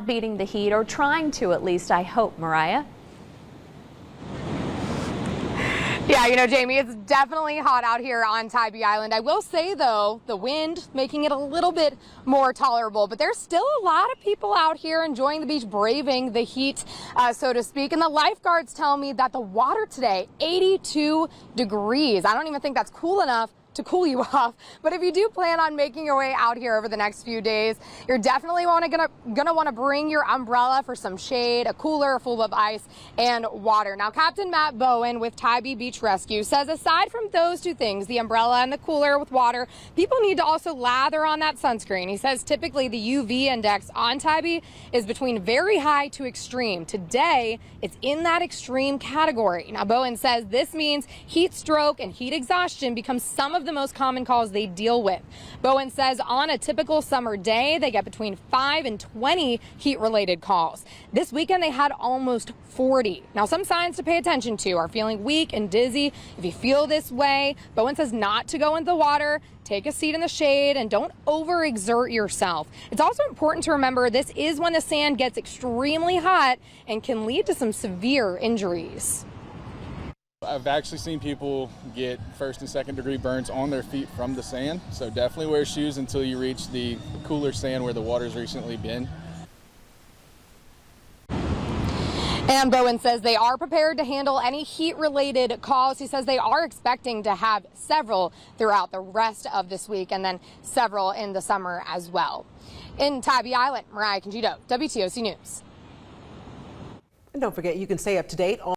beating the heat, or trying to at least, I hope, Mariah. Yeah, you know, Jamie, it's definitely hot out here on Tybee Island. I will say, though, the wind making it a little bit more tolerable, but there's still a lot of people out here enjoying the beach, braving the heat, so to speak. And the lifeguards tell me that the water today, 82 degrees. I don't even think that's cool enough to cool you off. But if you do plan on making your way out here over the next few days, you're definitely gonna want to bring your umbrella for some shade, a cooler full of ice and water. Now, Captain Matt Bowen with Tybee Beach Rescue says aside from those two things, the umbrella and the cooler with water, people need to also lather on that sunscreen. He says typically the UV index on Tybee is between very high to extreme. Today, it's in that extreme category. Now, Bowen says this means heat stroke and heat exhaustion become some of the most common calls they deal with. Bowen says on a typical summer day, they get between 5 and 20 heat-related calls. This weekend, they had almost 40. Now, some signs to pay attention to are feeling weak and dizzy. If you feel this way, Bowen says not to go into the water, take a seat in the shade, and don't overexert yourself. It's also important to remember this is when the sand gets extremely hot and can lead to some severe injuries. I've actually seen people get first and second degree burns on their feet from the sand, so definitely wear shoes until you reach the cooler sand where the water's recently been. And Bowen says they are prepared to handle any heat-related calls. He says they are expecting to have several throughout the rest of this week and then several in the summer as well. In Tybee Island, Mariah Conchito, WTOC News. And don't forget, you can stay up to date on